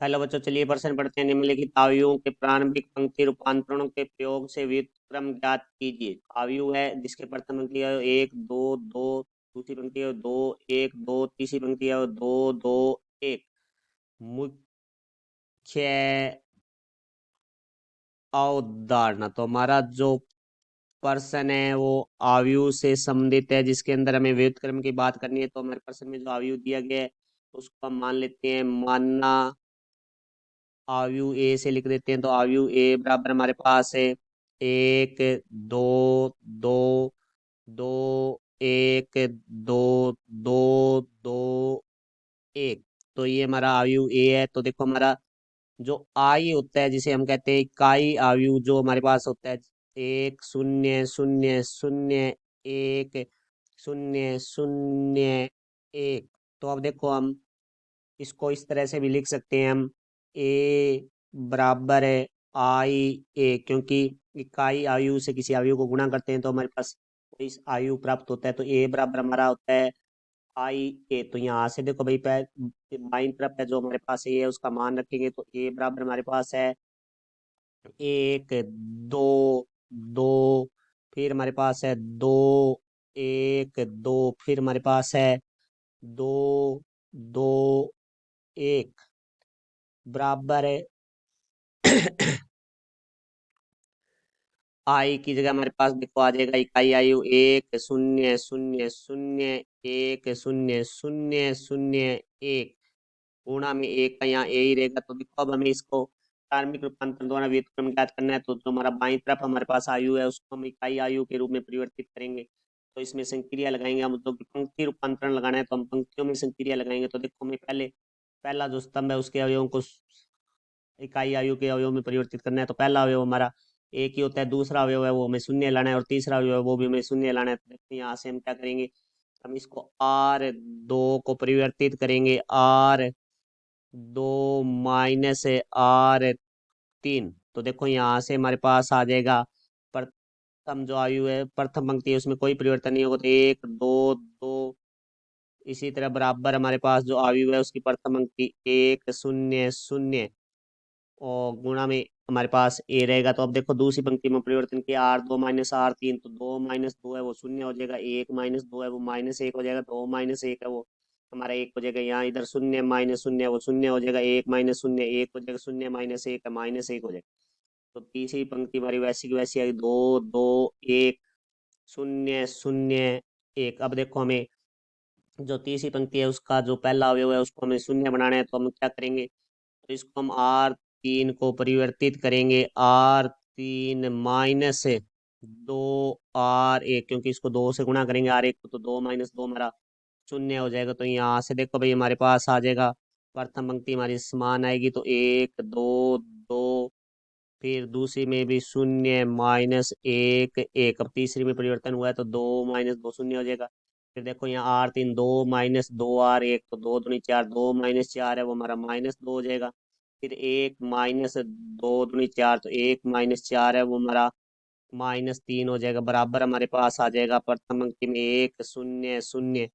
Hello बच्चों, चलिए प्रश्न पढ़ते हैं। निम्नलिखित अवयवों के प्रारंभिक पंक्ति रूपांतरणों के प्रयोग से व्युत्क्रम ज्ञात कीजिए। अवयव है जिसके प्रथम पंक्ति है एक दो दो, दूसरी पंक्ति है दो एक दो, तीसरी पंक्ति है दो दो एक। मुख्य अवधारणा, तो हमारा जो प्रश्न है वो अवयव से संबंधित है, जिसके अंदर हमें व्युत्क्रम की बात करनी है। तो हमारे प्रश्न में जो अवयव दिया गया है उसको हम मान लेते हैं। मानना अवयव ए से लिख देते हैं। तो अवयव ए बराबर हमारे पास है एक दो दो दो एक दो दो दो एक। तो ये हमारा अवयव ए है। तो देखो हमारा जो आई होता है, जिसे हम कहते हैं इकाई अवयव, जो हमारे पास होता है एक शून्य शून्य शून्य एक शून्य शून्य एक। तो अब देखो हम इसको इस तरह से भी लिख सकते हैं हम। ए बराबर है आई ए, क्योंकि इकाई आयु से किसी आयु को गुणा करते हैं तो हमारे पास इस आयु प्राप्त होता है। तो ए बराबर हमारा होता है आई ए। तो यहाँ से देखो भाई, बाईं तरफ है जो हमारे पास ए है उसका मान रखेंगे। तो ए बराबर हमारे पास है एक दो दो, फिर हमारे पास है दो एक दो, फिर हमारे पास है दो दो एक बराबर है आई की जगह हमारे पास देखो आ जाएगा इकाई आयु एक शून्य शून्य शून्य एक शून्य शून्य शून्य एक। गुणा में एक का यहाँ ए ही रहेगा। तो देखो अब हमें इसको प्रारंभिक रूपांतर द्वारा व्युत्क्रम ज्ञात करना है। तो जो हमारा बाईं तरफ हमारे पास आयु है उसको हम इकाई आयु के रूप में परिवर्तित करेंगे। तो इसमें संक्रिया लगाएंगे हम। तो पंक्ति रूपांतरण लगाना है तो हम पंक्तियों में संक्रिया लगाएंगे। तो देखो हमें पहले पहला जो स्तंभ है उसके अवयवों को इकाई आयु के अवयव में परिवर्तित करना है। तो पहला अवयव हमारा एक ही होता है, दूसरा अवयव है वो हमें शून्य लाना है, और तीसरा अवयव है वो भी हमें शून्य लाना है। तो देखते हैं यहाँ से हम क्या करेंगे, हम इसको आर दो को परिवर्तित करेंगे आर दो माइनस आर तीन। तो देखो यहाँ से हमारे पास आ जाएगा प्रथम जो आयु है, प्रथम पंक्ति है उसमें कोई परिवर्तन नहीं होगा। तो एक दो दो, इसी तरह बराबर हमारे पास जो आयु है उसकी प्रथम पंक्ति एक शून्य शून्य, और गुणा में हमारे पास ए रहेगा। तो अब देखो दूसरी पंक्ति में परिवर्तन किया आर दो माइनस आर तीन। तो दो माइनस दो है वो शून्य हो जाएगा, एक माइनस दो है वो माइनस एक हो जाएगा, दो माइनस एक है वो हमारा एक हो जाएगा। यहाँ इधर शून्य माइनस शून्य वो शून्य हो जाएगा, एक माइनस शून्य एक हो जाएगा, शून्य माइनस एक है माइनस एक हो जाएगा। तो तीसरी पंक्ति हमारी वैसी की वैसी आई, दो दो एक शून्य शून्य एक। अब देखो हमें जो तीसरी पंक्ति है उसका जो पहला अवयव है उसको हमें शून्य बनाना है। तो हम क्या करेंगे, तो इसको हम आर तीन को परिवर्तित करेंगे आर तीन माइनस दो आर एक, क्योंकि इसको दो से गुणा करेंगे आर एक को। तो दो माइनस दो हमारा शून्य हो जाएगा। तो यहाँ से देखो भाई हमारे पास आ जाएगा प्रथम पंक्ति हमारी समान आएगी। तो एक दो दो, फिर दूसरी में भी शून्य माइनस एक एक। अब तीसरी में परिवर्तन हुआ है तो दो माइनस दो शून्य हो जाएगा। फिर देखो यहाँ आर तीन दो माइनस दो आर एक, तो दो दूनी चार, दो माइनस चार है वो हमारा माइनस दो हो जाएगा। फिर एक माइनस दो दूनी चार, तो एक माइनस चार है वो हमारा माइनस तीन हो जाएगा। बराबर हमारे पास आ जाएगा प्रथम पंक्ति में एक शून्य शून्य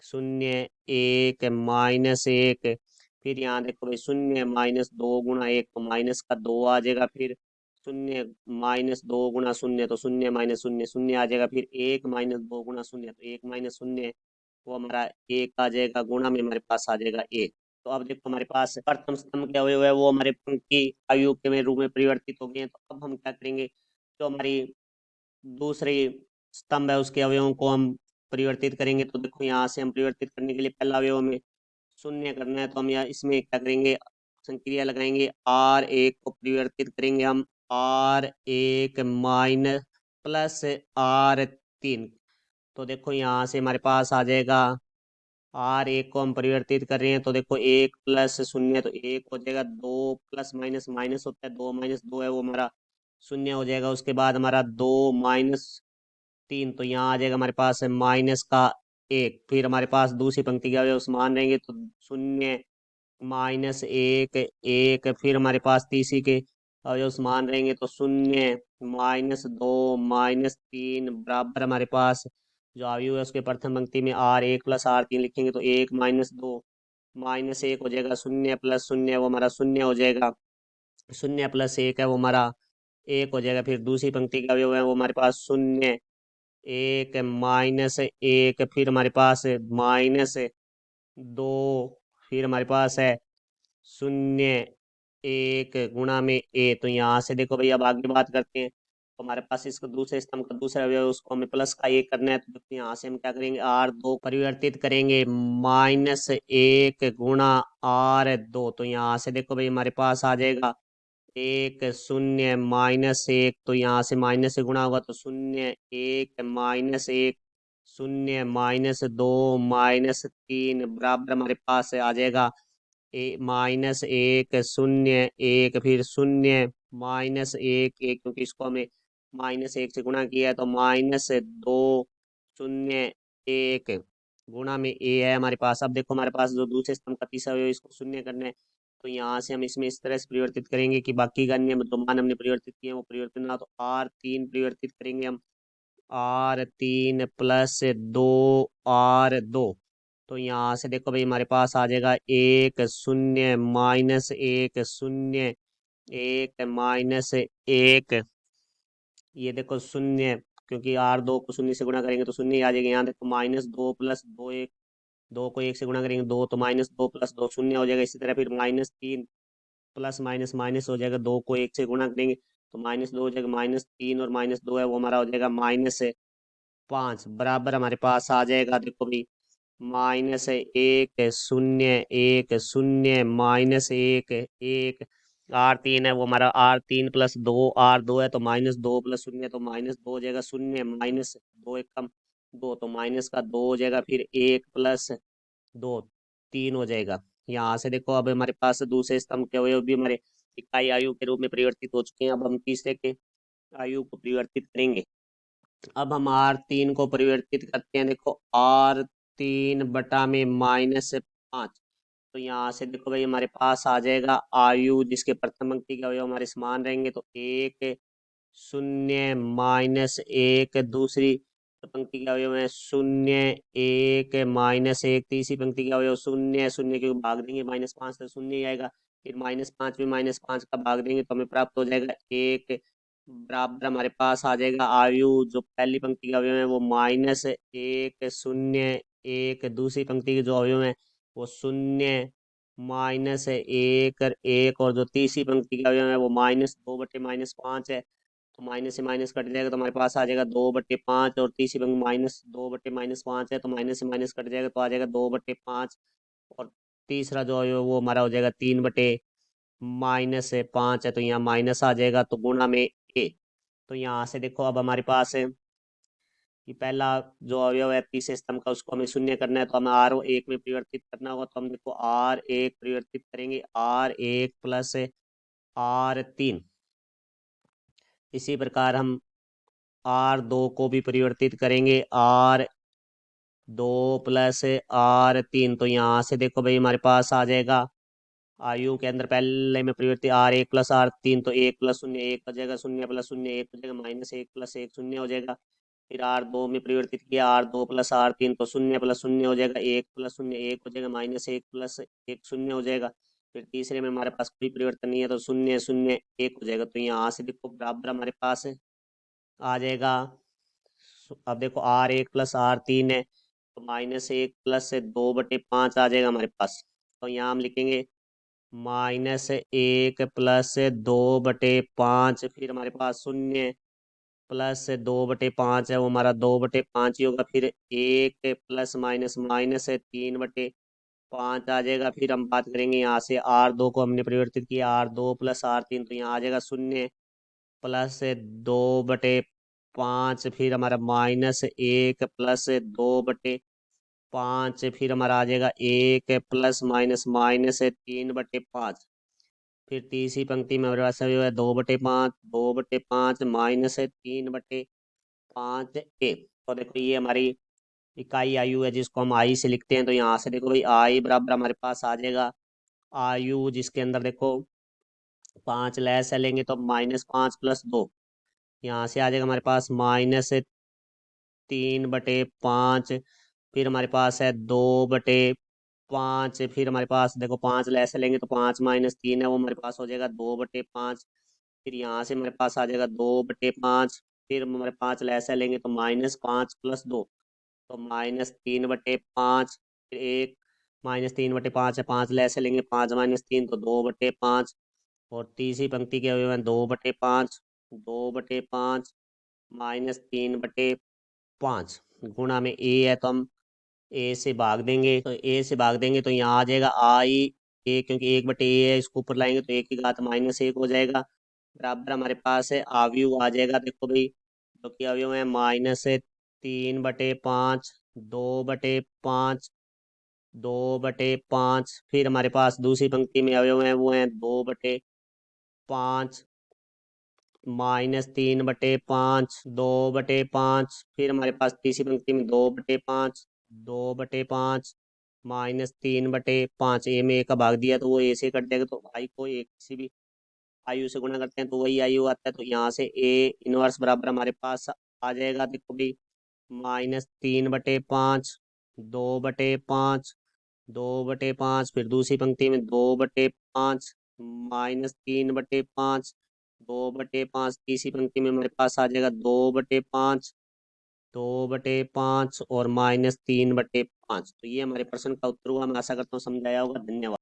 शून्य एक माइनस एक। फिर यहाँ देखो भाई शून्य माइनस दो गुणा एक, तो माइनस का दो आ जाएगा। फिर शून्य माइनस दो गुणा शून्य, तो शून्य माइनस शून्य शून्य आ जाएगा। फिर एक माइनस दो गुणा शून्य, तो एक माइनस शून्य वो हमारा एक आ जाएगा, गुणा में हमारे पास आ जाएगा एक। तो अब देखो हमारे पास प्रथम स्तंभ क्या हुए वो हमारे पंक्ति आयु के में रूप में परिवर्तित हो गए हैं। तो अब हम क्या करेंगे, जो हमारी दूसरी स्तंभ है उसके अवयवों को हम परिवर्तित करेंगे। तो देखो यहाँ से हम परिवर्तित करने के लिए पहला अवयव में शून्य करना है। तो हम यहाँ इसमें क्या करेंगे, संक्रिया लगाएंगे आर एक को परिवर्तित करेंगे हम आर एक माइनस प्लस आर तीन। तो देखो यहाँ से हमारे पास आ जाएगा आर एक को हम परिवर्तित कर रहे हैं। तो देखो एक प्लस शून्य, तो एक हो जाएगा, दो प्लस माइनस माइनस होता है, दो माइनस दो है वो हमारा शून्य हो जाएगा। उसके बाद हमारा दो माइनस तीन, तो यहाँ आ जाएगा हमारे पास माइनस का एक। फिर हमारे पास दूसरी पंक्ति के अवयव समान रहेंगे। तो शून्य माइनस एक एक, फिर हमारे पास तीसरी के अवयव समान रहेंगे। तो शून्य माइनस दो माइनस तीन बराबर हमारे पास जो अवयव है उसके प्रथम पंक्ति में आर एक प्लस आर तीन लिखेंगे। तो एक माइनस दो -1 हो जाएगा, 0 + 0 वो हमारा 0 हो जाएगा, 0 + 1 है वो हमारा 1 हो जाएगा। फिर दूसरी पंक्ति का अवयव है वो हमारे पास 0 1 -1, फिर हमारे पास -2, फिर हमारे पास है 0 1 गुणा में ए। तो यहाँ से देखो भाई अब आगे बात करते हैं। तो हमारे पास इसको दूसरे स्तंभ का दूसरा अवयव उसको हमें प्लस का 1 करना है। तो देखो यहाँ से हम क्या करेंगे, R2 परिवर्तित करेंगे -1 गुणा R2। तो यहाँ से देखो भाई हमारे पास आ जाएगा 1 0 -1। तो यहाँ से माइनस से गुणा होगा तो 0 1 -1 0 -2 -3 बराबर हमारे पास आ जाएगा -1 0 1, फिर 0 -1 1, क्योंकि इसको हमें -1 से गुणा किया है। तो -2 0 1 गुणा में ए है हमारे पास। अब देखो हमारे पास जो दूसरे स्तंभ का तीसरा अवयव इसको शून्य करना है। तो यहाँ से हम इसमें इस तरह से परिवर्तित करेंगे कि बाकी का अन्य जो मान हमने परिवर्तित किए हैं वो परिवर्तन ना, तो R3 परिवर्तित करेंगे हम, R3 + 2 R2। तो यहाँ से देखो भाई हमारे पास आ जाएगा 1 0 -1 0 1 -1, ये देखो 0, क्योंकि R2 को 0 से गुणा करेंगे तो 0 ही आ जाएगा। यहाँ देखो -2 + 2 1, 2 को 1 से गुणा करेंगे 2, तो -2 + 2 0 हो जाएगा। इसी तरह फिर -3 प्लस माइनस माइनस हो जाएगा, 2 को 1 से गुणा करेंगे तो -2 हो जाएगा, -3 और -2 है वो हमारा हो जाएगा -5 बराबर हमारे पास आ जाएगा। देखो भाई -1 0 1 0 -1 1, R3 है वो हमारा R3 + 2 R2 है, तो -2 + 0 तो -2 हो जाएगा, 0 -2 एक कम 2, तो माइनस का 2 हो जाएगा, फिर 1 + 2 3 हो जाएगा। यहाँ से देखो अब हमारे पास दूसरे स्तंभ के अवयव भी हमारे इकाई आयु के रूप में परिवर्तित हो चुके हैं। अब हम तीसरे के आयु को परिवर्तित करेंगे। अब हम R3 को परिवर्तित करते हैं। देखो R3 बटा में -5। तो यहाँ से देखो भाई हमारे पास आ जाएगा आयु, जिसके प्रथम पंक्ति के अवयव हमारे समान रहेंगे, तो 1 0 -1, दूसरी पंक्ति के अवयव है 0 1 -1, तीसरी पंक्ति के अवयव 0 0 क्योंकि भाग देंगे -5 तो 0 ही आएगा। फिर -5 में -5 का भाग देंगे तो हमें प्राप्त हो जाएगा 1 बराबर हमारे पास आ जाएगा आयु, जो पहली पंक्ति का अवयव है वो -1 0 1, दूसरी पंक्ति के जो अवयव है वो 0 -1 और जो तीसरी पंक्ति का अवयव है वो -2 बटे -5 है। तो माइनस से माइनस कट जाएगा तो हमारे पास आ जाएगा 2/5, और तीसरी पंक्ति -2 बटे -5 है, तो माइनस से माइनस कट जाएगा तो आ जाएगा 2/5, और तीसरा जो है वो हमारा हो जाएगा 3/-5 है, तो यहाँ माइनस आ जाएगा, तो गुणा में ए। तो यहाँ से देखो अब हमारे पास है कि पहला जो अवयव है तीसरे स्तंभ का उसको हमें शून्य करना है, तो हमें R1 में परिवर्तित करना होगा। तो हम देखो R1 परिवर्तित करेंगे, R1 + R3। इसी प्रकार हम R2 को भी परिवर्तित करेंगे, R2 + R3। तो यहाँ से देखो भाई हमारे पास आ जाएगा आयु के अंदर पहले में परिवर्तित R1 + R3, तो 1 + 0 1 हो जाएगा, 0 + 0 1 हो जाएगा, -1 + 1 0 हो जाएगा। फिर R2 में परिवर्तित किया R2 + R3, तो 0 + 0 हो जाएगा, 1 + 0 1 हो जाएगा, -1 + 1 0 हो जाएगा। फिर तीसरे में हमारे पास कोई परिवर्तन नहीं है, तो 0 0 1 हो जाएगा। तो यहाँ से देखो बराबर हमारे पास आ जाएगा। अब देखो R1 + R3 है, तो -1 + 2/5 आ जाएगा हमारे पास। तो यहाँ हम लिखेंगे -1 + 2/5, फिर हमारे पास 0 + 2/5 है वो हमारा 2/5 ही होगा, फिर 1 ± -3/5 आ जाएगा। फिर हम बात करेंगे यहाँ से R2 को हमने परिवर्तित किया, R2 + R3, तो यहाँ आ जाएगा 0 + 2/5, फिर हमारा -1 + 2/5, फिर हमारा आ जाएगा 1 ± -3/5। फिर तीसरी पंक्ति में हमारे पास है 2/5 2/5 -3/5 1। तो देखो ये हमारी इकाई आयु है जिसको हम आई से लिखते हैं। तो यहाँ से देखो भाई आई बराबर हमारे पास आ जाएगा आयु, जिसके अंदर देखो 5 लैस है लेंगे तो -5 + 2, यहाँ से आ जाएगा हमारे पास -3/5, फिर हमारे पास है 2/5 5, फिर हमारे पास देखो 5 ऐसे लेंगे तो 5 - 3 है, वो हमारे पास हो जाएगा 2/5। फिर यहाँ से हमारे पास आ जाएगा 2/5। फिर हमारे 5 ऐसे लेंगे तो -5 + 2, तो -3/5। फिर एक -3/5 है, 5 ऐसे लेंगे 5 - 3 तो 2/5। और तीसरी पंक्ति के अवयव हैं 2/5, 2/5 -3/5 गुणा में ए है, तो हम ए से भाग देंगे, तो ए से भाग देंगे तो यहाँ आ जाएगा आई ए, क्योंकि 1/ए है, इसको ऊपर लाएंगे तो 1 की घात -1 हो जाएगा। बराबर हमारे पास है अवयव आ जाएगा, देखो भाई तो कि अवयव है -3/5, 2/5, 2/5। फिर हमारे पास दूसरी पंक्ति में अवयव हैं, वो हैं 2/5 -3/5, 2/5। फिर हमारे पास तीसरी पंक्ति में 2/5, 2/5 -3/5। ए में ए का भाग दिया तो वो ए से कट जाएगा, तो आई को एक किसी भी आयु से गुणा करते हैं तो वही आयु आता है, तो यहाँ से ए इनवर्स बराबर हमारे पास आ जाएगा, देखो भाई -3/5, 2/5, 2/5। फिर दूसरी पंक्ति में 2/5 -3/5, 2/5। तीसरी पंक्ति में हमारे पास आ जाएगा 2/5, 2/5 और -3/5। तो ये हमारे प्रश्न का उत्तर हुआ। मैं आशा करता हूँ समझ आया होगा। धन्यवाद।